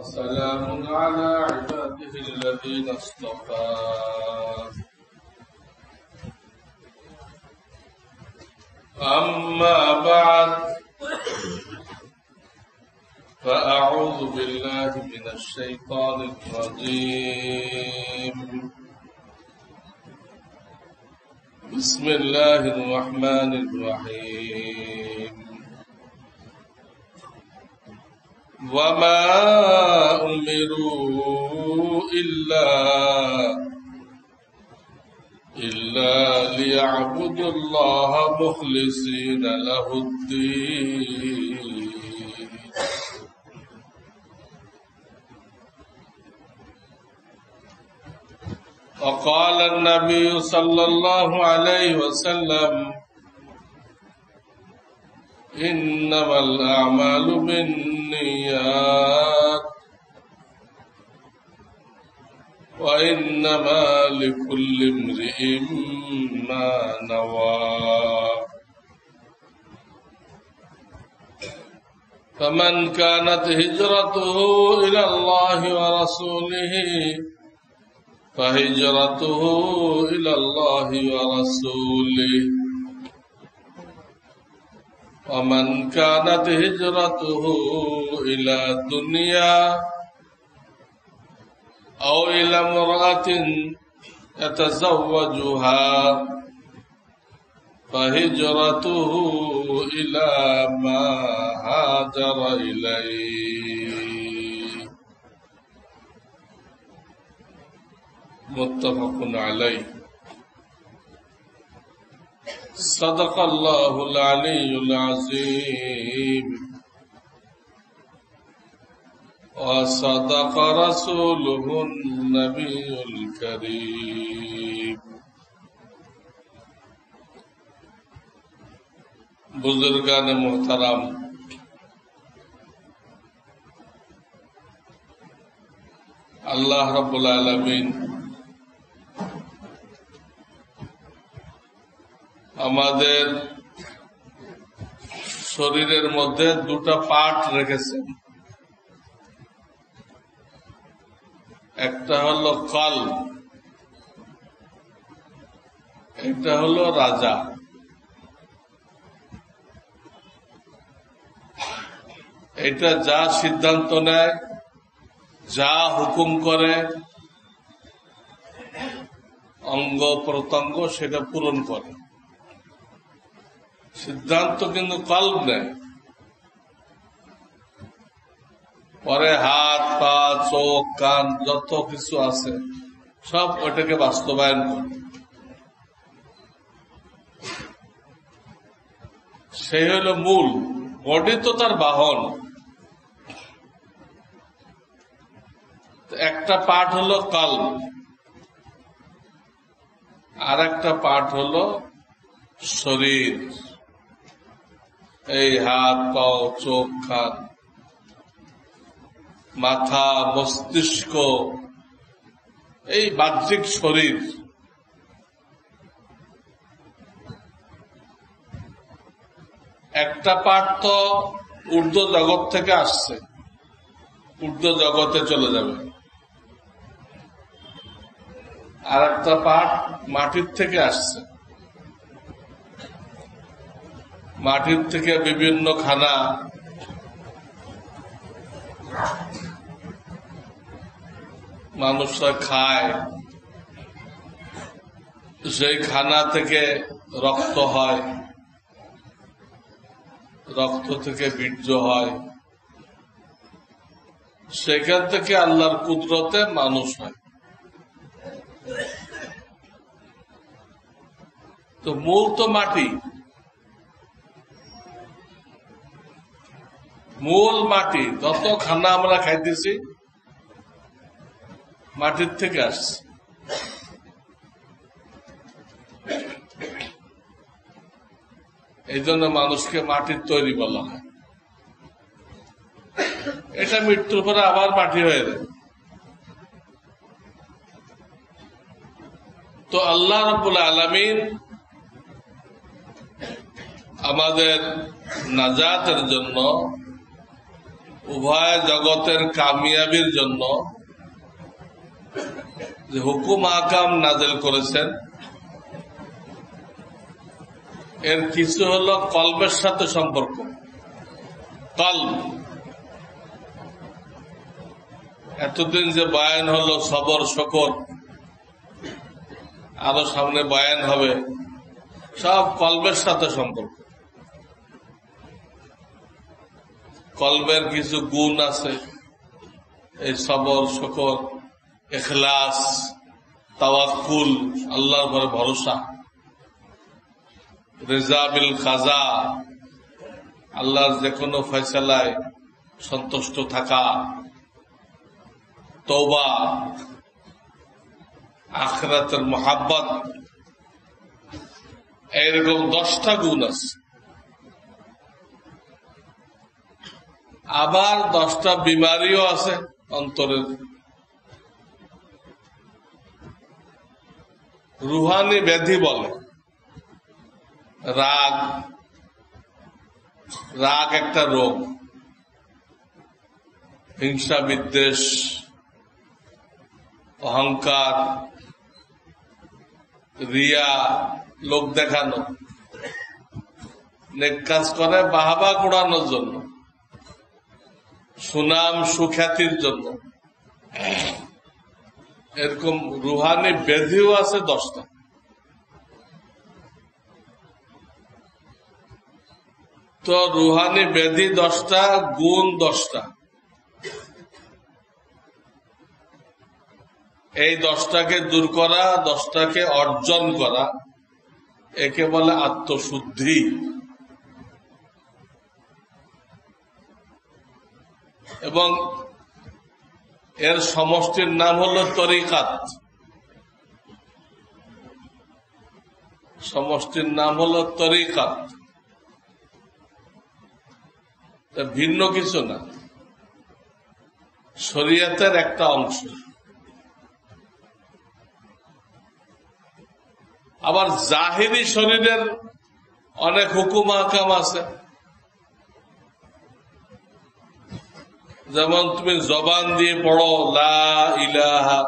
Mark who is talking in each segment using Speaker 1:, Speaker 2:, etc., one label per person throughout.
Speaker 1: وسلام على عباده الذين اصطفى أما بعد فأعوذ بالله من الشيطان الرجيم بسم الله الرحمن الرحيم وما أمروا إلا ليعبدوا الله مخلصين له الدين وقال النبي صلى الله عليه وسلم إنما الأعمال بالنيات وإنما لكل امرئ ما نوى فمن كانت هجرته إلى الله ورسوله فهجرته إلى الله ورسوله ومن كانت هجرته إلى دنيا أو إلى امرأة يتزوجها فهجرته إلى ما هاجر إليه متفق عليه صدق الله العلي العظيم وصدق رسوله النبي الكريم बुजुर्गान मोहतरम আল্লাহ রাব্বুল আলামিন আমাদের শরীরের মধ্যে দুটা পার্ট রেখেছেন, একটা হলো কলব, একটা হলো রাজা। এটা যা সিদ্ধান্ত নেয়, যা হুকুম করে, অঙ্গ প্রত্যঙ্গ সেটা পূরণ করে। সিদ্ধান্ত কিন্তু কলব নেয়, পরে হাত পা চোখ কান যত কিছু আছে সব ওইটাকে বাস্তবায়ন করে। সেই হলো মূল। বডি তো তার বাহন। একটা পার্ট হলো কলব, আর একটা পার্ট হলো শরীর। এই হাত পাও চোখ কান মাথা মস্তিষ্ক, এই বাহ্যিক শরীর। একটা পার্ট তো ঊর্ধ্ব জগৎ থেকে আসছে, ঊর্ধ্ব জগতে চলে যাবে। আর একটা পার্ট মাটির থেকে আসছে, মাটির থেকে বিভিন্ন খানা মানুষরা খায়, সেই খানা থেকে রক্ত হয়, রক্ত থেকে বীর্য হয়, সেখান থেকে আল্লাহর কুদরতে মানুষ হয়। তো মূল তো মাটি, মূল মাটি। যত খানা আমরা খাইতেছি মাটির থেকে আসছে। এই জন্য মানুষকে মাটির তৈরি বলা হয়। এটা মৃত্যুর পরে আবার মাটি হয়ে যায়। তো আল্লাহ রাব্বুল আলামিন আমাদের নাজাতের জন্য উভয় জগতের কামিয়াবির জন্য যে হুকুম আহকাম নাযিল করেছেন, এর কিছু হলো কলবের সাথে সম্পর্ক। কলব, এতদিন যে বয়ান হলো সবর শকর, আরো সামনে বয়ান হবে, সব কলবের সাথে সম্পর্ক। কলবের কিছু গুণ আছে, এই সবর শকর, ইখলাস, তাওয়াক্কুল, আল্লাহর উপরে ভরসা, রিজা বিল কাজা, আল্লাহর যে কোনো ফয়সালায় সন্তুষ্ট থাকা, তওবা, আখিরাতের মুহাব্বত, এইরকম 10টা গুণ আছে। আবার 10টা বিমারিও আছে অন্তরের। রুহানি ব্যাধি বলে। রাগ, রাগ একটা রোগ। হিংসা, বিদ্বেষ, অহংকার, রিয়া, লোক দেখানো, নেক কাজ করে বাহাবা কুড়ানোর জন্য, সুনাম সুখ্যাতির জন্য। এরকম রুহানি ব্যাধিও আছে 10টা। তো রুহানি ব্যাধি 10টা, গুণ 10টা। এই 10টাকে দূর করা, 10টাকে অর্জন করা, একে বলে আত্মশুদ্ধি। এবং এর সমষ্টির নাম হলো তরিকাত। সমষ্টির নাম হলো তরিকাত, ভিন্ন কিছু না, শরীয়তের একটা অংশ। আবার জাহিরি শরীরের অনেক হুকুম আহকাম আছে। যেমন তুমি জবান দিয়ে পড়ো লা ইলাহা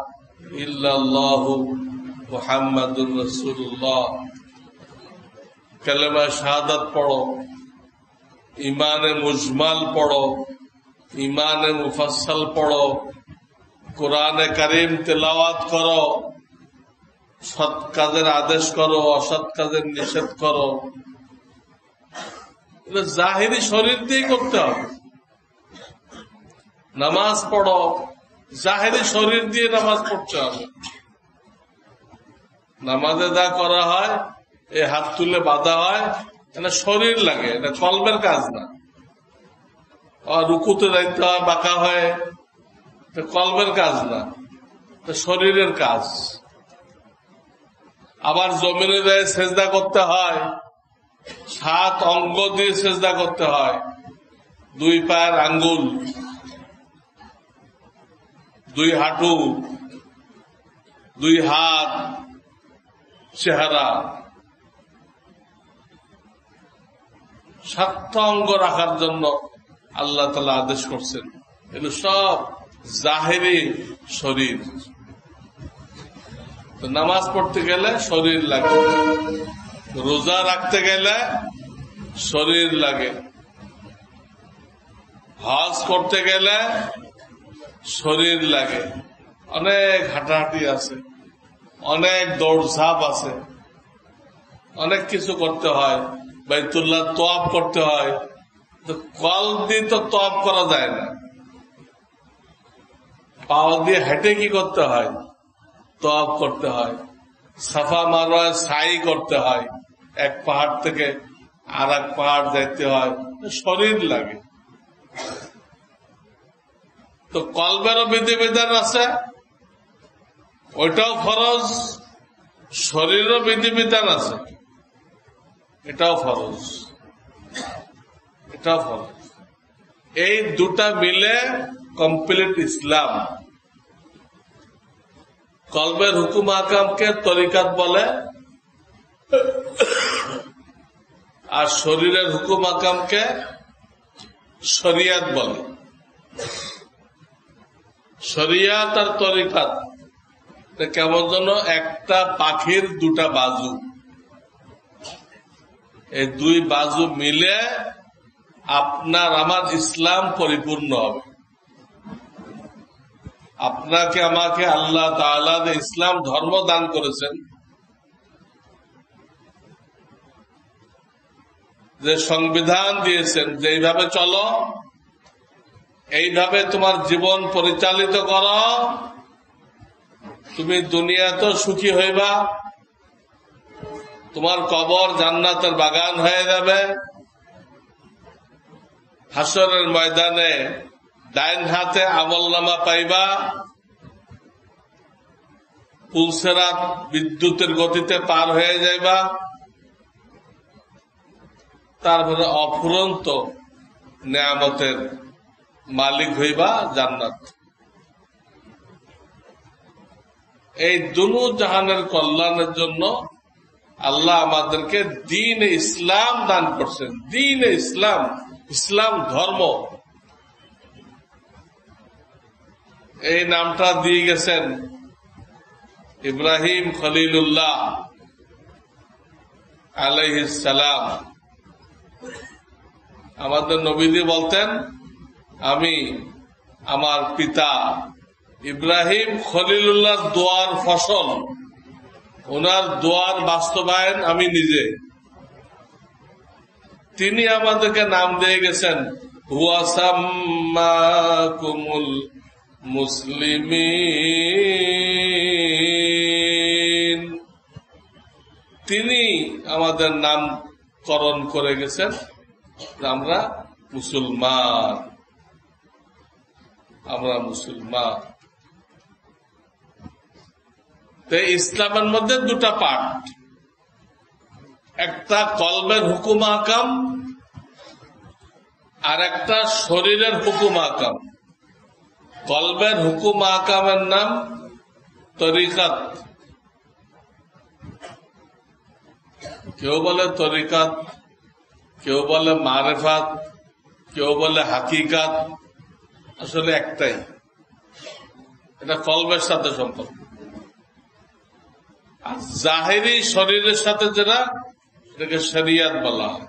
Speaker 1: ইল্লাল্লাহু মুহাম্মাদুর রাসূলুল্লাহ, কালেমা শাহাদাত পড়ো, ইমানে মুজমাল পড়ো, ইমানে মুফাসসাল পড়ো, কোরআনে কারীম তেলাওয়াত করো, সৎ কাজের আদেশ করো, অসৎ কাজের নিষেধ করো। জাহিরি শরীর দিয়ে করতে হবে। নামাজ পড়ো, জাহিরি শরীর দিয়ে নামাজ পড়তে হবে। নামাজে যা করা হয়, এই হাত তুলে বাঁধা হয়, এটা শরীর লাগে, এটা কলবের কাজ না। আর রুকুতে যাইতে হয় বাঁকা হয়, এটা কলবের কাজ না, এটা শরীরের কাজ। আবার জমিনে যায় সেজদা করতে হয়, 7 অঙ্গ দিয়ে সেজদা করতে হয়। 2 পায়ের আঙ্গুল, 2 হাঁটু, 2 হাত, চেহারা, 7টা অঙ্গ রাখার জন্য আল্লাহ তাআলা আদেশ করছেন। এগুলো সব জাহেরি শরীর। তো নামাজ পড়তে গেলে শরীর লাগে, রোজা রাখতে গেলে শরীর লাগে, হজ করতে গেলে শরীর লাগে। অনেক হাঁটাহাঁটি আছে, অনেক দৌড়ঝাঁপ আছে, অনেক কিছু করতে হয়। বাইতুল্লাহ তোয়াব করতে হয়, তো কল দিয়ে তো তোয়াব করা যায় না। পাও দিয়ে হেঁটে কি করতে হয়? তোয়াব করতে হয়। সাফা মারওয়ায় সাই করতে হয়, এক পাহাড় থেকে আর এক পাহাড় যাইতে হয়, শরীর লাগে। তো কলবেরও বিধিবিধান আছে, ওইটাও ফরজ। শরীরেরও বিধিবিধান আছে, এটাও ফরজ, এটাও ফরজ। এই দুটা মিলে কমপ্লিট ইসলাম। কলবের হুকুম আহকামকে তরিকাত বলে, আর শরীরের হুকুম আহকামকে শরিয়াত বলে। শরিয়াত আর তরিকাত কেমন যেন একটা পাখির দুটা বাজু, এই দুই বাজু মিলে আপনার আমার ইসলাম পরিপূর্ণ হবে। আপনাকে আমাকে আল্লাহ তাআলা যে ইসলাম ধর্ম দান করেছেন, যে সংবিধান দিয়েছেন, যে এইভাবে চলো, এইভাবে তোমার জীবন পরিচালিত করো, তুমি দুনিয়াতেও সুখী হইবা, তোমার কবর জান্নাতের বাগান হয়ে যাবে, হাসরের ময়দানে ডাইন হাতে আমলনামা পাইবা, পুলসেরাত বিদ্যুতের গতিতে পার হয়ে যাইবা, তারপরে অফুরন্ত নেয়ামতের মালিক হইবা জান্নাত। এই দুনু জাহানের কল্যাণের জন্য আল্লাহ আমাদেরকে দ্বীন ইসলাম দান করছেন। দ্বীন ইসলাম, ইসলাম ধর্ম, এই নামটা দিয়ে গেছেন ইব্রাহিম খলিলুল্লাহ আলাইহিস সালাম। আমাদের নবীজি বলতেন, আমি আমার পিতা ইব্রাহিম খলিলুল্লাহর দোয়ার ফসল, ওনার দোয়ার বাস্তবায়ন আমি নিজে। তিনি আমাদেরকে নাম দিয়ে গেছেন হুয়া সাম্মাকুমুল মুসলিমিন। তিনি আমাদের নামকরণ করে গেছেন, আমরা মুসলমান, আমরা মুসলমান। তো ইসলামের মধ্যে দুটা পার্ট, একটা কলবের হুকুম আহকাম আর একটা শরীরের হুকুম আহকাম। কলবের হুকুম আহকামের নাম তরিকাত। কেউ বলে তরিকাত, কেউ বলে মারেফাত, কেউ বলে হাকিকাত, আসলে একটাই, এটা কলবের সাথে সম্পর্ক। আর জাহেরি শরীরের সাথে যেটা, এটাকে শরিয়াত বলা হয়,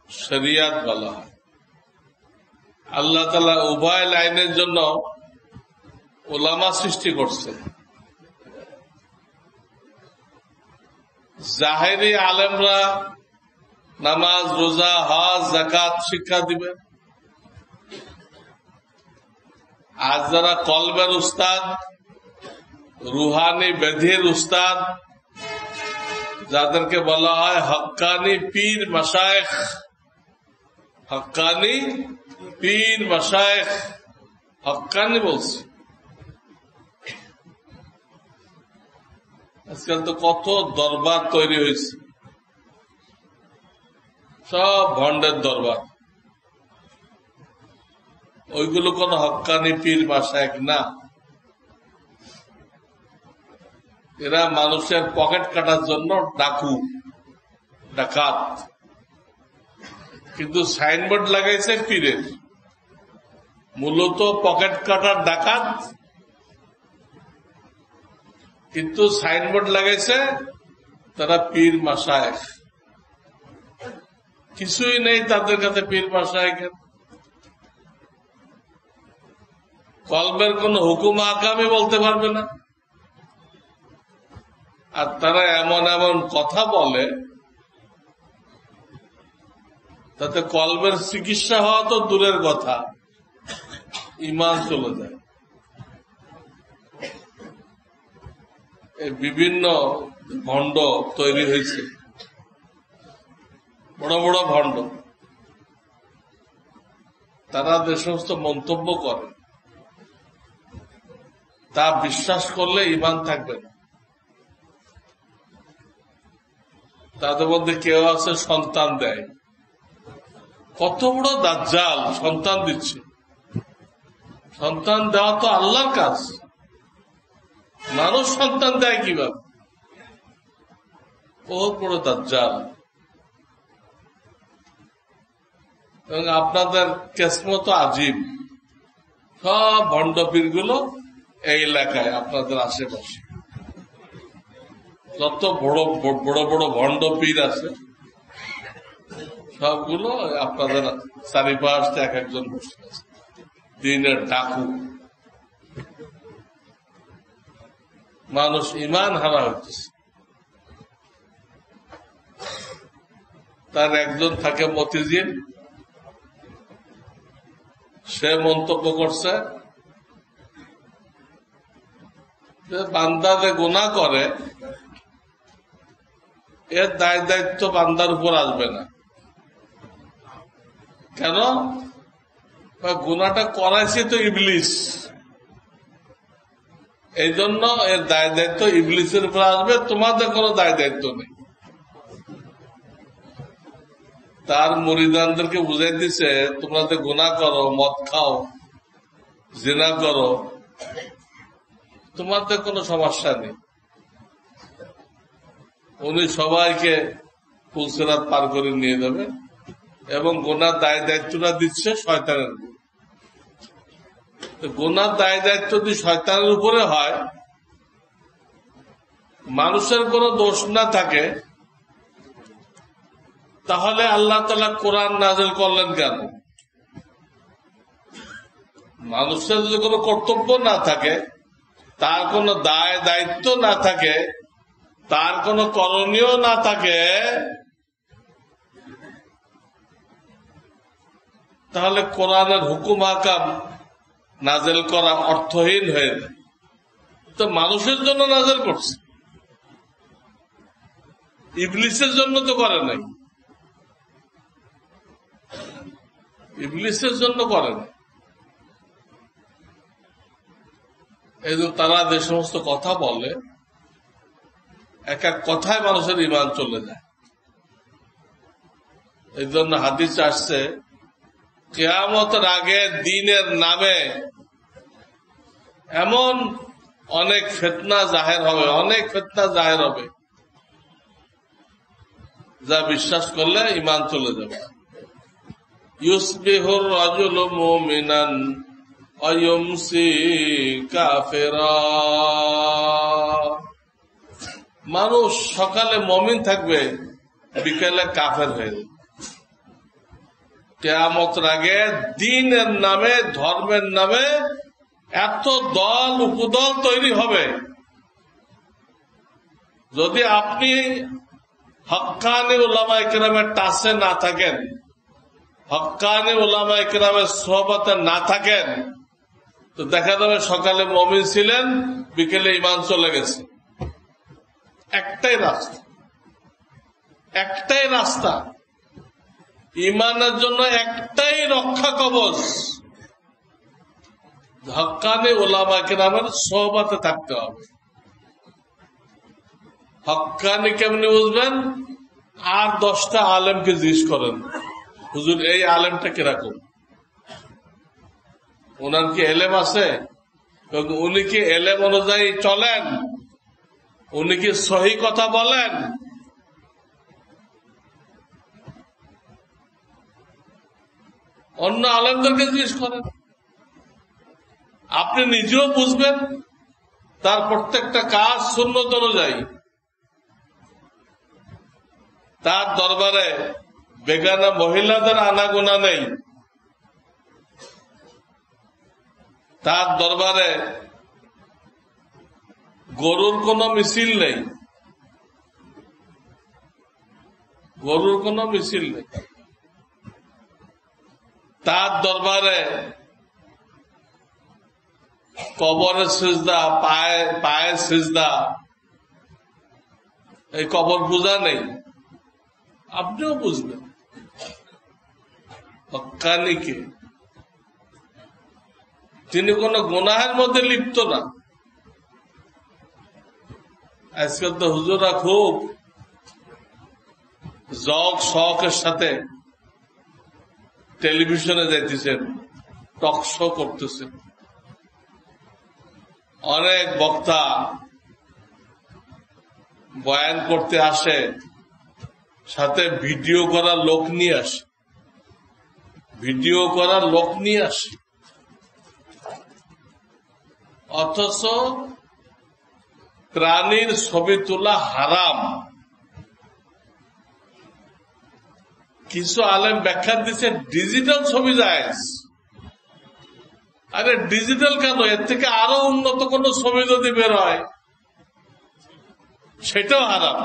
Speaker 1: শরিয়াত বলা হয়। আল্লাহ তাআলা উভয় লাইনের জন্য উলামা সৃষ্টি করছে। জাহেরি আলেমরা নামাজ, রোজা, হজ, যাকাত শিক্ষা দিবে, আর যারা কলবের উস্তাদ, রুহানি বেধির উস্তাদ, যাদেরকে বলা হয় হক্কানি পীর মাশায়েখ, হক্কানি পীর মাশায়েখ, হক্কানি বলছি। আজকাল তো কত দরবার তৈরি হয়েছে, সব ভণ্ডের দরবার। ওইগুলো কোন হক্কানি পীর মাশায়েখ না, এরা মানুষের পকেট কাটার জন্য ডাকু, ডাকাত। কিন্তু সাইনবোর্ড লাগাইছে পীরের, মূলত পকেট কাটার ডাকাত, কিন্তু সাইনবোর্ড লাগাইছে তারা পীর মাশায়েখ। কিছুই নেই তাদের কাছে পীর মাশায়েখের। কলবের কোন হুকুম আহকামই বলতে পারবে না। আর তারা এমন এমন কথা বলে, তাতে কলবের চিকিৎসা হওয়া তো দূরের কথা, ঈমান চলে যায়। এই বিভিন্ন ভণ্ড তৈরি হয়েছে, বড় বড় ভণ্ড। তারা যে সমস্ত মন্তব্য করে, তা বিশ্বাস করলে ঈমান থাকবে না। তাদের মধ্যে কেউ আছে সন্তান দেয়, কত বড় দাজ্জাল সন্তান দিচ্ছে। সন্তান দেওয়া তো আল্লাহর কাজ, মানুষ সন্তান দেয় কিভাবে? বহুত বড় দাজ্জাল। এবং আপনাদের কেসমত আজীব, সব ভণ্ডপীর গুলো এই এলাকায় আপনাদের আশেপাশে যত বড় বড় বড় ভণ্ডপীর আছে সবগুলো আপনাদের চারিপাশ এক একজন বসে আছে, দিনের ডাকু। মানুষ ইমান হারা হইতেছে। তার একজন থাকে মতিঝিল, সে মন্তব্য করছে যে বান্দা যে গুনাহ করে এর দায় দায়িত্ব বান্দার উপর আসবে না। কেন? গুনাহটা করাইছে তো ইবলিস, এই জন্য এর দায় দায়িত্ব ইবলিসের উপর আসবে, তোমাদের কোনো দায় দায়িত্ব নেই। তার মুরিদানদেরকে বুঝাই দিছে, তোমরা তো গুনাহ করো, মদ খাও, জিনা করো, তোমাদের কোনো সমস্যা নেই। উনি সবাইকে ফুলসিরাত পার করে নিয়ে যাবে এবং গুনার দায় দায়িত্বটা দিচ্ছে শয়তানের উপর। গুনার দায় দায়িত্ব যদি শয়তানের উপরে হয়, মানুষের কোনো দোষ না থাকে, তাহলে আল্লাহ তাআলা কোরআন নাযিল করলেন কেন? মানুষের যদি কোনো কর্তব্য না থাকে, তার কোনো দায় দায়িত্ব না থাকে, তার কোনো করণীয় না থাকে, তাহলে কোরআনের হুকুম আহকাম নাযিল করা অর্থহীন হয়ে যায়। তো মানুষের জন্য নাযিল করছে, ইবলিসের জন্য তো করে নাই, ইবলিসের জন্য করে নাই। এই জন্য তারা যে সমস্ত কথা বলে, এক এক কথায় মানুষের ঈমান চলে যায়। এই জন্য হাদিস আসছে, কিয়ামতের আগে দ্বীনের নামে এমন অনেক ফিতনা জাহের হবে, অনেক ফিতনা জাহের হবে, যা বিশ্বাস করলে ঈমান চলে যাবে। ইউসবিহুর রাজুলু মুমিনান ওয়া ইউমসি কাফিরা। মানুষ সকালে মুমিন থাকবে, বিকেলে কাফের হয়ে যাবে। কিয়ামতের আগে দ্বীনের নামে, ধর্মের নামে এত দল উপদল তৈরি হবে, যদি আপনি হক্কানি উলামায়ে কেরামের টাচে না থাকেন, হক্কানি উলামায়ে কেরামের সোহবতে না থাকেন, তো দেখা যাবে সকালে মুমিন ছিলেন, বিকেলে ঈমান চলে গেছে। একটাই রাস্তা, একটাই রাস্তা, ঈমানের জন্য একটাই রক্ষা কবচ, হক্কানি উলামায়ে কেরামের সোহবতে থাকতে হবে। হক্কানি কেমনি বুঝবেন? আর 10টা আলেমকে জিজ্ঞেস করেন, হুজুর এই আলেমটা কিরকম, ওনার কি এলেম আছে, উনি কি এলেম অনুযায়ী চলেন, উনি কি সহি কথা বলেন? অন্য আলেমদেরকে জিজ্ঞেস করেন, আপনি নিজেও বুঝবেন তার প্রত্যেকটা কাজ সুন্নত অনুযায়ী। তার দরবারে বেগানা মহিলাদের আনাগোনা নেই, তার দরবারে গরুর কোনো মিছিল নেই, গরুর কোনো মিছিল নেই। তার দরবারে কবরের সিজদা, পায়ের সিজদা, এই কবর পূজা নেই। আপনিও বুঝবেন হক্কানিকে, তিনি কোন গুনাহের মধ্যে লিপ্ত না। আজকাল তো হুজুররা খুব জগ শখের সাথে টেলিভিশনে যাইতেছেন, টক শো করতেছেন, অনেক বক্তা বয়ান করতে আসে, সাথে ভিডিও করার লোক নিয়ে আসে। ভিডিও করার লোক নিয়ে আসে, অথচ প্রাণীর ছবি তোলা হারাম। কিছু আলেম ব্যাখ্যা দিচ্ছে ডিজিটাল ছবি জায়েজ। আরে ডিজিটাল কেন, এর থেকে আরো উন্নত কোন ছবি যদি বের হয় সেটাও হারাম।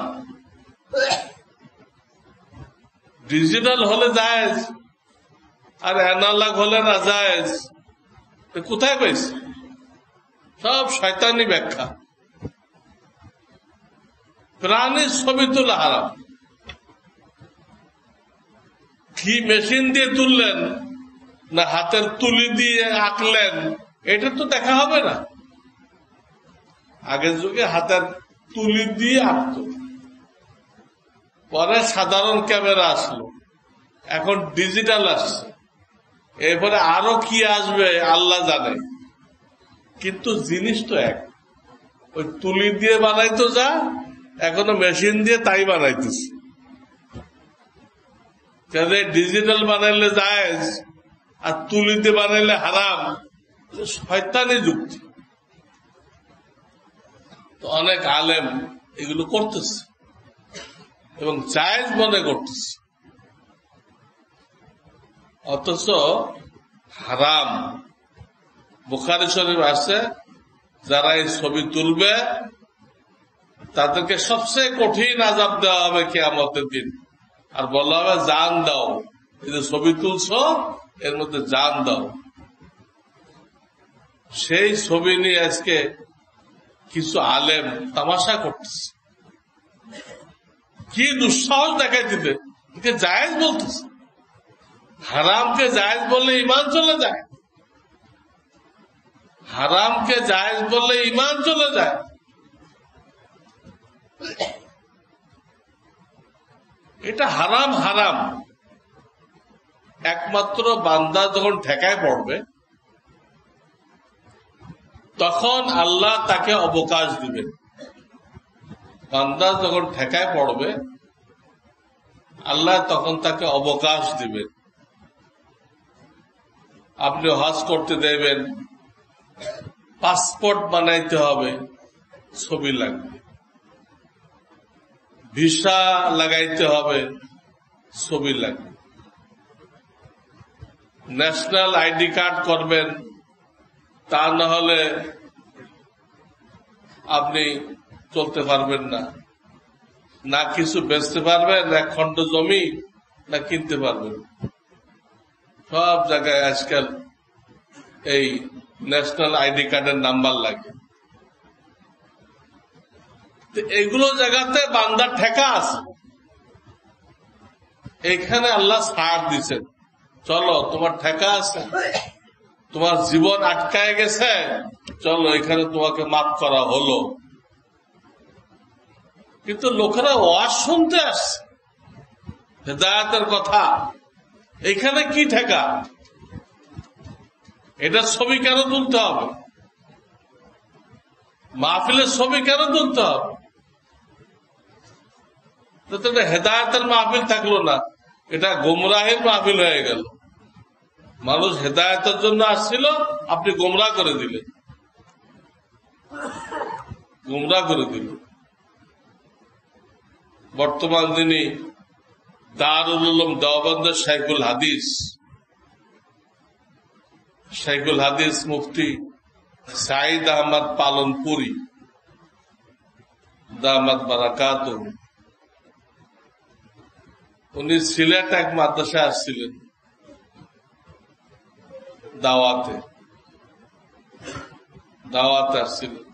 Speaker 1: ডিজিটাল হলে জায়েজ আর অ্যানালগ হলে না জায়েজ, কোথায় পাইছে? সব শয়তানি ব্যাখ্যা। প্রাণীর ছবি তোলা হারাম। কি মেশিন দিয়ে তুললেন না হাতের তুলি দিয়ে আঁকলেন, এটা তো দেখা হবে না। আগের যুগে হাতের তুলি দিয়ে আঁকতো, পরে সাধারণ ক্যামেরা আসলো, এখন ডিজিটাল আসছে, এরপরে আরো কি আসবে আল্লাহ জানে। কিন্তু জিনিস তো এক, ওই তুলি দিয়ে বানাইতো যা, এখনো মেশিন দিয়ে তাই বানাইতেছে। ডিজিটাল বানাইলে জায়েজ আর তুলিতে বানাইলে হারাম, শয়তানি যুক্তি। তো অনেক আলেম এগুলো করতেছে এবং জায়েজ মনে করতেছে, অথচ হারাম। বুখারী শরীফ আছে, যারা এই ছবি তুলবে তাদেরকে সবচেয়ে কঠিন আযাব দেওয়া হবে কিয়ামতের দিন, আর বলা হবে জান দাও, এই যে ছবি তুলছ এর মধ্যে জান দাও। সেই ছবি নিয়ে আজকে কিছু আলেম তামাশা করতেছে, কি দুঃসাহস দেখাই দিবে, একে জায়েজ বলতেছে। হারামকে জায়েজ বললে ঈমান চলে যায়, হারামকে জায়েজ বললে ঈমান চলে যায়। এটা হারাম হারাম। একমাত্র বান্দা যখন ঠেকায় পড়বে তখন আল্লাহ তাকে অবকাশ দিবেন। বান্দা যখন ঠেকায় পড়বে আল্লাহ তখন তাকে অবকাশ দিবেন। আপনি হজ করতে দেবেন, পাসপোর্ট বানাইতে হবে, ছবি লাগবে। ভিসা লাগাইতে হবে, ছবি লাগবে। ন্যাশনাল আইডি কার্ড করবেন, তা না হলে আপনি চলতে পারবেন না। না কিছু বেচতে পারবেন, না খণ্ড জমি না কিনতে পারবেন। সব জায়গায় আজকাল এই ন্যাশনাল আইডি কার্ডের নাম্বার লাগে। এগুলো জায়গাতে বান্দার ঠেকা আছে। এখানে আল্লাহ ছাড় দিচ্ছেন, চলো তোমার ঠেকা আছে, তোমার জীবন আটকায় গেছে, চলো এখানে তোমাকে মাফ করা হলো। কিন্তু লোকেরা ওয়াজ শুনতে আসছে, হেদায়েতের কথা, এখানে কি ঠেকা? এটার ছবি কেন তুলতে হবে? মাহফিলের ছবি কেন তুলতে হবে? এটা হেদায়েতের মাহফিল থাকলো না, এটা গোমরাহের মাহফিল হয়ে গেল। মানুষ হেদায়েতের জন্য আসছিল, আপনি গোমরাহ করে দিলেন, গোমরাহ করে দিলেন। বর্তমান যিনি দারুল উলুম দেওবন্দের শাইখুল হাদিস মুফতি সাঈদ আহমদ পালনপুরি দামাত বারাকাতুহু, উনি সিলেট এক মাদ্রাসায় আসছিলেন দাওয়াতে আসছিলেন।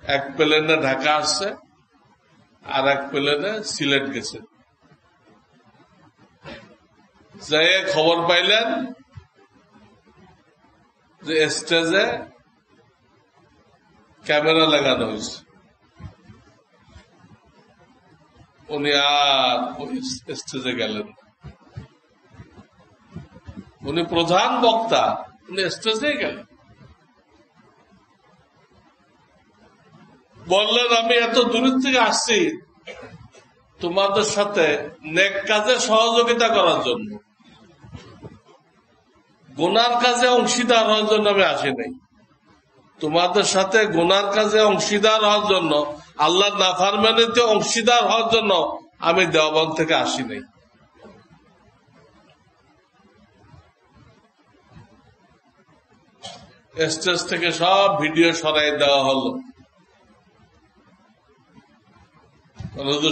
Speaker 1: এক প্লেনে ঢাকা আসছে, আর এক প্লেনে সিলেট গেছে। যে খবর পাইলেন যে স্টেজে ক্যামেরা লাগানো হয়েছে, উনি আর ওই স্টেজে গেলেন। উনি প্রধান বক্তা, উনি স্টেজে গেলেন, বললেন আমি এত দূর থেকে আসছি তোমাদের সাথে নেক কাজে সহযোগিতা করার জন্য। গুনার কাজে অংশীদার হওয়ার জন্য আমি আসি নাই। তোমাদের সাথে গুনার কাজে অংশীদার হওয়ার জন্য, আল্লাহর নাফরমানিতে অংশীদার হওয়ার জন্য আমি দেওবন্দ থেকে আসি নাই। স্টেজ থেকে সব ভিডিও সরাই দেওয়া হলো,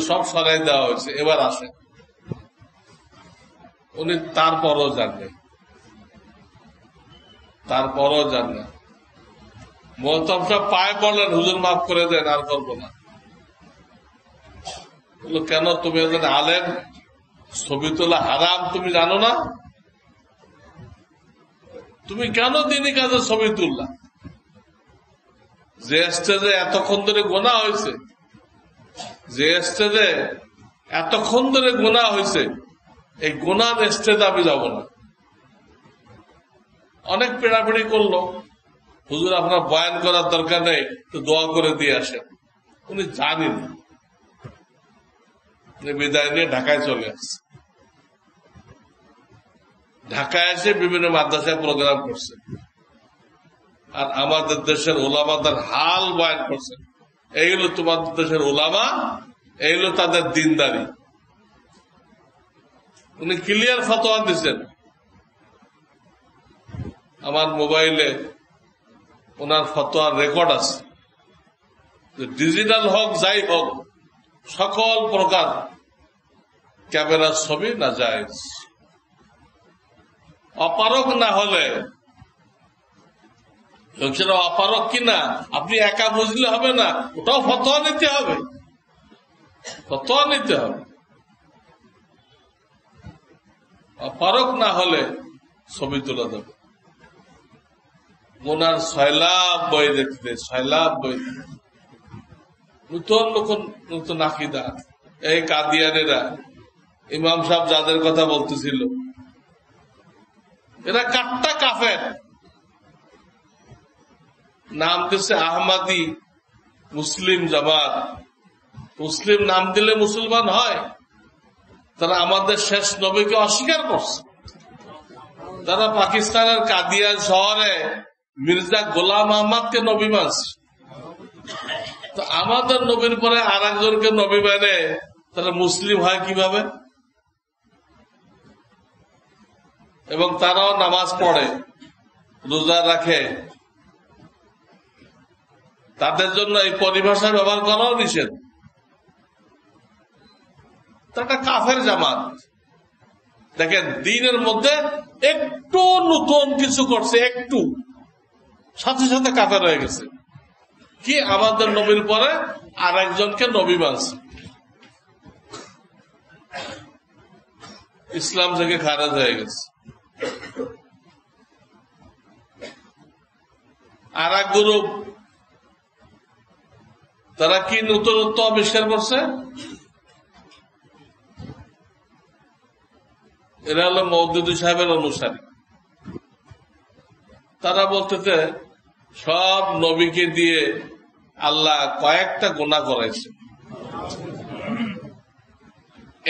Speaker 1: সব সরাই দেওয়া হয়েছে, এবার আসে। উনি তারপরও জানলেন, তারপরও জানলেন। মোহতাম সাহেব পায়ে পড়লেন, হুজুর মাফ করে দেন, আর করবো না। বললো কেন, তুমি একজন আলেম, ছবি তোলা হারাম তুমি জানো না? তুমি কেন দিনই কাজে ছবি তুললা? যে স্টেজে এতক্ষণ ধরে গোনা হয়েছে, যে স্টেজে এতক্ষণ ধরে গোনা হয়েছে, এই গোনার স্টেজে আমি যাব না। অনেক পেড়াপেড়ি করলো, হুজুর আপনার বয়ান করার দরকার নেই, তো দোয়া করে দিয়ে আসেন। উনি জানেন, বিদায় নিয়ে ঢাকায় চলে আসছে। ঢাকায় এসে বিভিন্ন মাদ্রাসায় প্রোগ্রাম করছে, আর আমাদের দেশের ওলামাদের হাল বয়ান করছে। এইগুলো তোমাদের দেশের ওলামা, এইগুলো তাদের দিনদারি। উনি ক্লিয়ার ফতোয়া দিচ্ছেন। আমার মোবাইলে ওনার ফতোয়ার রেকর্ড আছে। ডিজিটাল হোক যাই হোক, সকল প্রকার ক্যামেরার ছবি না জায়েজ। অপারক না হলে, লোকেরা অপারক কিনা আপনি একা বুঝলে হবে না, ওটাও ফতোয়া নিতে হবে, ফতোয়া নিতে হবে। অপারক না হলে ছবি তোলা যাবে। ওনার 6 লাখ বই দেখতে, 6 লাখ বই, নতুন নতুন আকিদা। এই কাদিয়ানেরা, ইমাম সাহেব যাদের কথা বলতেছিল, এরা কাট্টা কাফের। নাম দিচ্ছে আহমাদি মুসলিম জামাত। মুসলিম নাম দিলে মুসলমান হয়? তারা আমাদের শেষ নবীকে অস্বীকার করছে। তারা পাকিস্তানের কাদিয়ান শহরে মির্জা গোলাম আহমদকে নবী মানছে। তো আমাদের নবীর পরে আর একজনকে নবী মানে তারা মুসলিম হয় কিভাবে? এবং তারাও নামাজ পড়ে, রোজা রাখে। তাদের জন্য এই পরিভাষা ব্যবহার করাও নিষেধ। তারা কাফের জামাত। দেখেন, দিনের মধ্যে একটু নতুন কিছু করছে, একটু, সাথে সাথে কাফের হয়ে গেছে। কি আমাদের নবীর পরে আর একজনকে নবী মানছে, ইসলাম থেকে খারেজ হয়ে গেছে। আর এক গ্রুপ, তারা কি নতুনত্ব আবিষ্কার করছে? এরা হলো মওদুদী সাহেবের অনুসারী। তারা বলতেছে সব নবীকে দিয়ে আল্লাহ কয়েকটা গুনাহ করাইছে।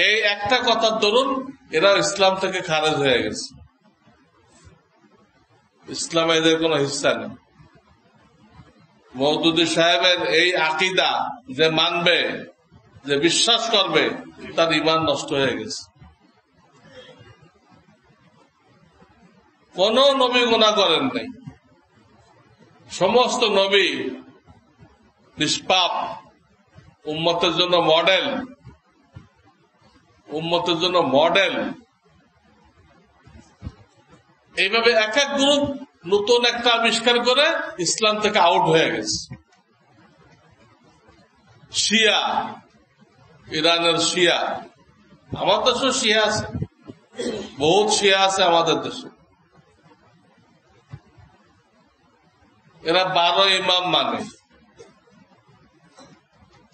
Speaker 1: এই একটা কথার দরুন এরা ইসলাম থেকে খারেজ হয়ে গেছে। ইসলামে এদের কোন হিস্সা নেই। মওদুদী সাহেবের এই আকীদা যে মানবে, যে বিশ্বাস করবে, তার ঈমান নষ্ট হয়ে গেছে। কোন নবী গুনাহ করেন নাই। সমস্ত নবী নিষ্পাপ, উম্মতের জন্য মডেল, উম্মতের জন্য মডেল। এইভাবে এক এক গ্রুপ নতুন একটা আবিষ্কার করে ইসলাম থেকে আউট হয়ে গেছে। শিয়া, ইরানের শিয়া, আমাদের দেশেও শিয়া আছে, বহুত শিয়া আছে আমাদের দেশে। এরা 12 ইমাম মানে।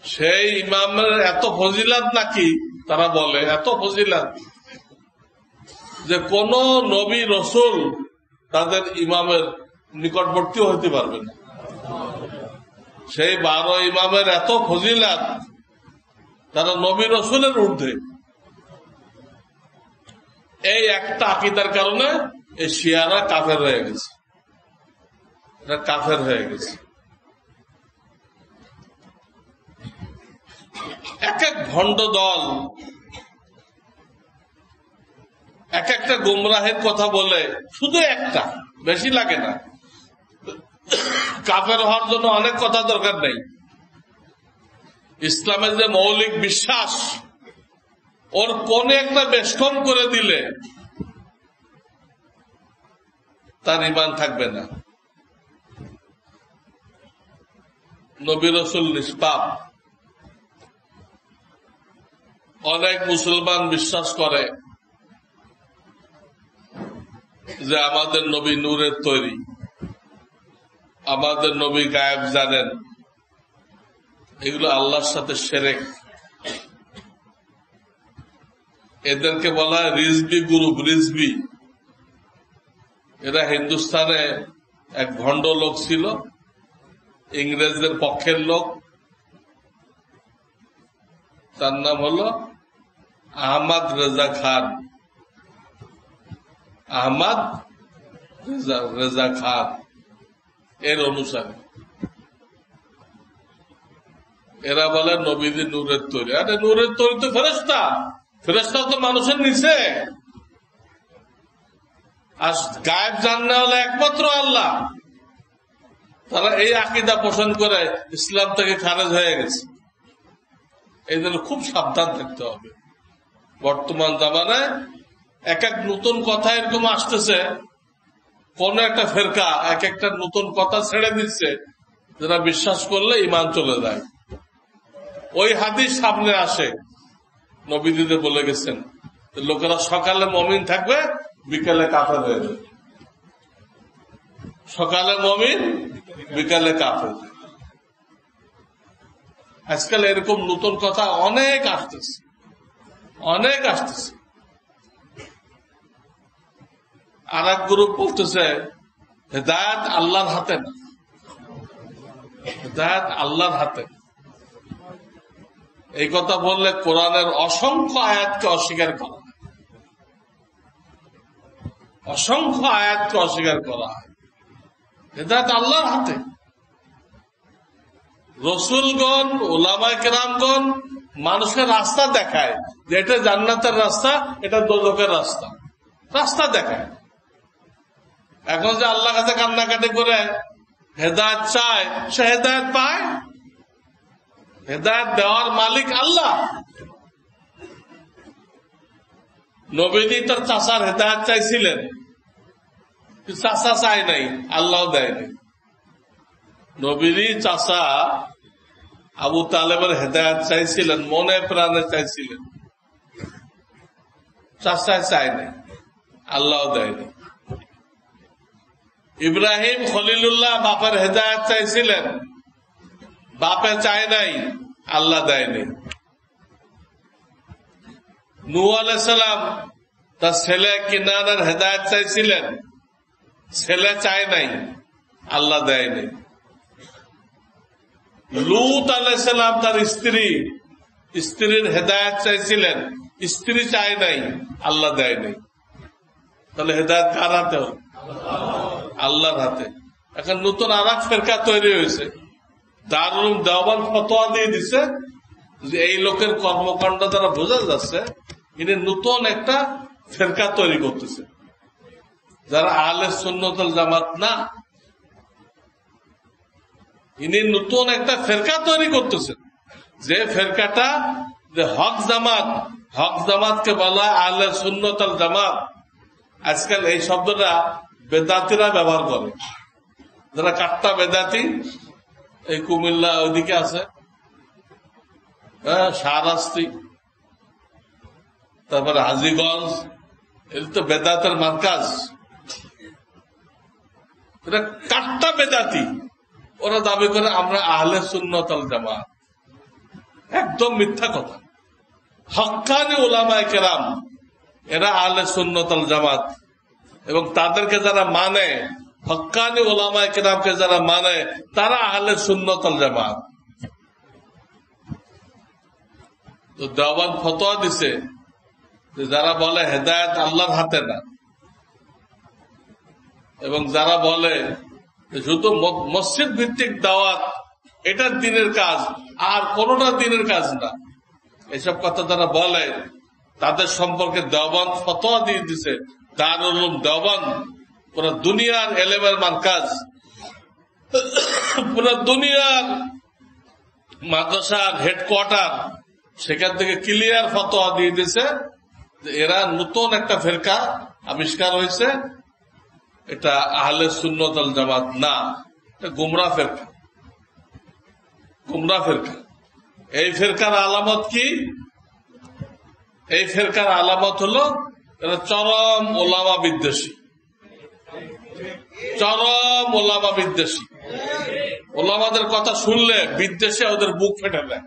Speaker 1: সেই ইমামের এত ফজিলাত নাকি, তারা বলে এত ফজিলাত যে কোন নবী রসুল তাদের ইমামের নিকটবর্তীও হতে পারবে না। সেই 12 ইমামের এত ফজিলাত, তারা নবী রসুলের ঊর্ধ্বে। এই একটা আকীদার কারণে এই শিয়ারা কাফের হয়ে গেছে, এটা কাফের হয়ে গেছে। এক এক ভণ্ড দল এক একটা গুমরাহের কথা বলে, শুধু একটা, বেশি লাগে না। কাফের হওয়ার জন্য অনেক কথা দরকার নেই। ইসলামের যে মৌলিক বিশ্বাস, ওর কোন একটা বেষ্টন করে দিলে তার ঈমান থাকবে না। নবী রাসূল নিষ্পাপ। অনেক মুসলমান বিশ্বাস করে যে আমাদের নবী নূরের তৈরি, আমাদের নবী গায়েব জানেন। এগুলো আল্লাহর সাথে শিরক। এদেরকে বলা হয় রিজবি গ্রুপ, রিজবি। এরা হিন্দুস্তানে এক ভণ্ড লোক ছিল, ইংরেজদের পক্ষের লোক। তার নাম হলো আহমদ রেজা খান। আহমদ রেজা খান এর অনুসারী। এরা বলে নবীজি নূরের তৈরি। আরে নূরের তৈরি তো ফেরেশতা, ফেরেশতা তো মানুষের নিচে। আর গায়েব জানলে হলে একমাত্র আল্লাহ। তারা এই আকীদা পোষণ করে ইসলাম থেকে খারেজ হয়ে গেছে। এই জন্য খুব সাবধান থাকতে হবে। বর্তমান জামানায় এক এক নতুন কথা এরকম আসতেছে, কোন একটা ফেরকা এক একটা নতুন কথা ছেড়ে দিচ্ছে, যারা বিশ্বাস করলে ঈমান চলে যায়। ওই হাদিস সামনে আসে, নবীজিতে বলে গেছেন লোকেরা সকালে মুমিন থাকবে, বিকালে কাফের হয়ে যাবে। সকালে মুমিন, বিকালে কাফের। আজকাল এরকম নতুন কথা অনেক আসতেছে, অনেক আসতেছে। আর এক গ্রুপ বলতেছে হেদায়েত আল্লাহর হাতে না, হেদায়েত আল্লাহর হাতে। এই কথা বললে কোরআনের অসংখ্য আয়াতকে অস্বীকার করা হয়, অসংখ্য আয়াতকে অস্বীকার করা হয়। হেদায়েত আল্লাহর হাতে। রসুলগণ, ওলামায়ে কেরামগণ মানুষের রাস্তা দেখায় যে এটা জান্নাতের রাস্তা, এটা দোজখের রাস্তা, রাস্তা দেখায়। এখন যে আল্লাহর কাছে কান্নাকাটি করে হেদায়েত চায়, সে হেদায়েত পায়? হেদায়েত দেওয়ার মালিক আল্লাহ। নবীজি তার চাচার হেদায়েত চাইছিলেন, চাচা চায় নাই, আল্লাহ দেয়নি। নবীজি চাচা আবু তালেবের হেদায়েত চাইছিলেন, মনে প্রাণে চাইছিলেন, চাচা চায় নাই, আল্লাহ দেয়নি। ইব্রাহিম খলিলুল্লাহ বাপের হেদায়েত চাইছিলেন, বাপে চায় নাই, আল্লাহ দেয়নি। নূহ আলাইহিস সালাম তার ছেলে কিনানের হেদায়েত চাইছিলেন, ছেলে চায় নাই, আল্লাহ দেয়নি। লূত আলাইহিস সালাম তার স্ত্রীর হেদায়েত চাইছিলেন, স্ত্রী চায় নাই, আল্লাহ দেয়নি। তাহলে হেদায়েত কার হাতে? আল্লাহর হাতে। এখন নতুন আর এক ফেরকা তৈরি হয়েছে, দারুল দেওবান ফতোয়া দিয়ে দিছে যে এই লোকের কর্মকাণ্ড দ্বারা বোঝা যাচ্ছে ইনি নতুন একটা ফেরকা তৈরি করতেছে, যারা আহলে সুন্নাত ওয়াল জামাত না। ইনি নতুন একটা ফেরকা তৈরি করতেছেন, যে ফেরকাটা যে হক জামাতকে বলা আহলে সুন্নাত ওয়াল জামাত। আজকাল এই শব্দটা বেদাতিরা ব্যবহার করে, যারা কাট্টা বেদাতি। এই কুমিল্লা ওইদিকে আছে, শাহরাস্তি, তারপরে হাজীগঞ্জ, এটা তো বেদাতের মার্কাজ। এটা কাট্টা বেদাতি। ওরা দাবি করে আমরা আহলে সুন্নাত ওয়াল জামাত। একদম মিথ্যা কথা। হক্কানি উলামায়ে কেরাম এরা আহলে সুন্নাত ওয়াল জামাত, এবং তাদেরকে যারা মানে, হক্কানি উলামায়ে কেরামকে যারা মানে, তারা আহলে সুন্নাত ওয়াল জামাত। তো দেওবান ফতোয়া দিছে যে যারা বলে হেদায়েত আল্লাহর হাতে না, এবং যারা বলে শুধু মসজিদ ভিত্তিক দাওয়াত এটা দিনের কাজ আর কোনটা দিনের কাজ না, এসব কথা যারা বলে তাদের সম্পর্কে দেওবন্দ ফতোয়া দিয়ে দিছে। দারুল উলুম দেওবন্দ পুরো দুনিয়ার এলেমের মার্কাজ, পুরো দুনিয়ার মাদ্রাসার হেডকোয়ার্টার, সেখান থেকে ক্লিয়ার ফতোয়া দিয়ে দিছে যে এরা নতুন একটা ফেরকা আবিষ্কার হয়েছে, এটা আহলে সুন্নাত ওয়াল জামাত না, এটা গুমরাহ ফেরকা। গুমরাহ ফেরকা। এই ফেরকার আলামত কি? এই ফেরকার আলামত হলো এরা চরম ওলামা বিদ্বেষী, চরম ওলামা বিদ্বেষী। ওলামাদের কথা শুনলে বিদ্বেষে ওদের বুক ফেটে দেয়।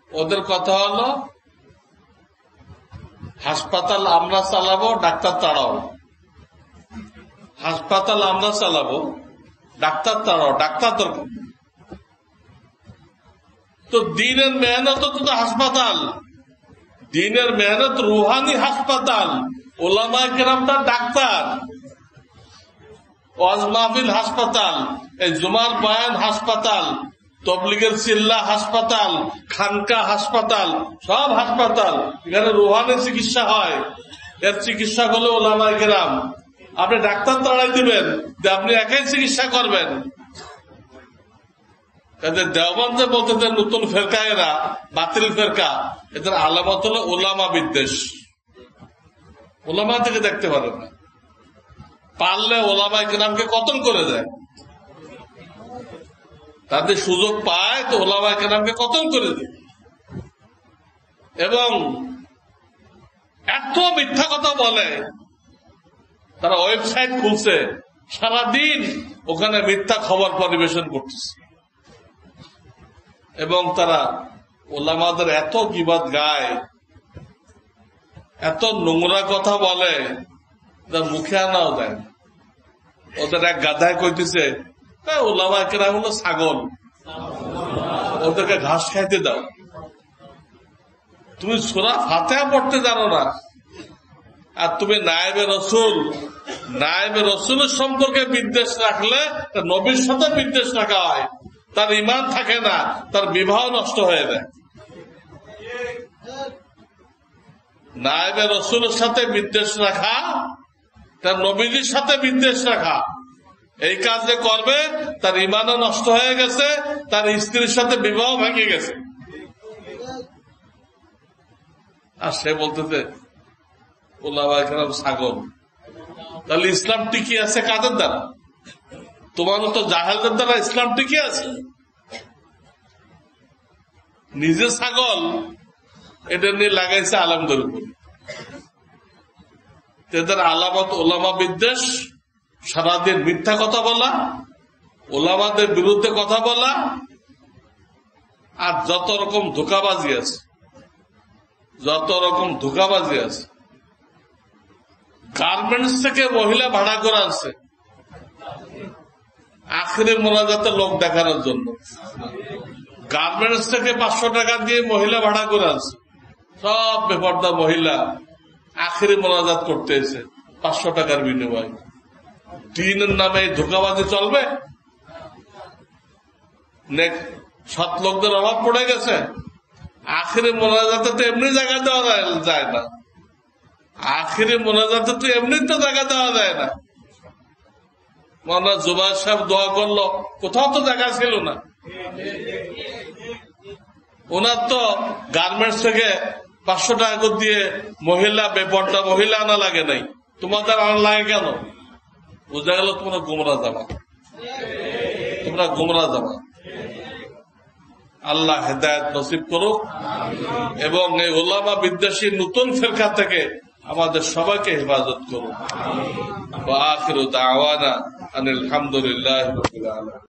Speaker 1: ওদের কথা হলো হাসপাতাল আমরা চালাবো, ডাক্তার তাড়াও। হাসপাতাল আমরা চালাবো, ডাক্তার তাড়াও। ডাক্তার দরকার তো দিনের মেহনত তো হাসপাতাল, দিনের মেহনত রুহানি হাসপাতাল। ওলামা কেরামটা ডাক্তার, ওয়াজ মাহফিল হাসপাতাল, এই জুমার বয়ান হাসপাতাল, তবলিগের চিল্লা হাসপাতাল, খানকা হাসপাতাল, সব হাসপাতাল। এখানে রুহানি চিকিৎসা হয়, এর চিকিৎসা হলো ওলামা কেরাম। আপনি ডাক্তার তাড়াই দিবেন যে আপনি একাই চিকিৎসা করবেন। দেওবন্দে বলতে নতুন ফেরকা, এরা বাতিল ফেরকা, এদের আলামত হলো ওলামা বিদ্বেষ। ওলামা থেকে দেখতে পারেন না, পারলে ওলামা কেরামকে কতল করে দেয়। তাদের সুযোগ পায় তো ওলামা কেরামকে কতল করে দেয়। এবং এত মিথ্যা কথা বলে, তারা ওয়েবসাইট খুলছে, সারাদিন ওখানে মিথ্যা খবর পরিবেশন করতেছে। এবং তারা ওলামাদের এত গীবত গায়, এত নোংরা কথা বলে, মুখে আনাও দেয়। ওদের এক গাধায় কইতেছে ওলামা কেরাম হলো ছাগল, ওদেরকে ঘাস খাইতে দাও। তুমি সূরা ফাতিহা পড়তে জানো না, আর তুমি নায়েবে রসুল, নায়েবে রসুলের সম্পর্কে বিদ্বেষ রাখলে নবীর সাথে বিদ্বেষ রাখা হয়, তার ঈমান থাকে না, তার বিবাহ নষ্ট হয়ে যায়। নায়েবে রসুলের সাথে বিদ্বেষ রাখা, তার নবীজির সাথে বিদ্বেষ রাখা, এই কাজ যে করবে তার ঈমানও নষ্ট হয়ে গেছে, তার স্ত্রীর সাথে বিবাহ ভেঙে গেছে। আর সে বলতেছে ওলামা কেরাম ছাগল। তাহলে ইসলাম টিকে আছে কাদের দ্বারা? তোমার তো জাহেলদের দ্বারা ইসলাম টিকে আছে। নিজে ছাগল, এটা নিয়ে লাগাইছে আলেমদের উপর। এদের আলামত ওলামা বিদ্বেষ, সারাদিন মিথ্যা কথা বলা, ওলামাদের বিরুদ্ধে কথা বলা, আর যত রকম ধোঁকাবাজি আছে, যত রকম ধোঁকাবাজি আছে। গার্মেন্টস থেকে মহিলা ভাড়া করে আনছে আখেরি মোনাজাতে লোক দেখানোর জন্য। গার্মেন্টস থেকে 500 টাকা দিয়ে মহিলা ভাড়া করে আনছে, সব বেপর্দা মহিলা আখেরি মোনাজাত করতে এসে 500 টাকার বিনিময়ে। দিনের নামে ধোঁকাবাজি চলবে? সৎ লোকদের অভাব পড়ে গেছে। আখেরি মোনাজাতে তো এমনি জায়গা দেওয়া যায় না, আখেরি মোনাজাতে তো এমনি তো জায়গা দেওয়া যায় না। মাওলানা জুবায়ের সাহেব দোয়া করলো, কোথাও তো জায়গা ছিল না। ওনার তো গার্মেন্টস থেকে 500 টাকা দিয়ে মহিলা বেপর্দা মহিলা আনা লাগে নাই, তোমাদের আনা লাগে কেন? বোঝা গেল তোমরা গুমরা জামাত, তোমরা গুমরা জামাত। আল্লাহ হেদায়েত নসিব করুক এবং এই ওলামা বিদ্বেষী নতুন ফিরকা থেকে আমাদের সবাইকে হেফাজত করুক। ওয়া আখিরু দাওয়ানা আনিল হামদুলিল্লাহি রাব্বিল আলামিন।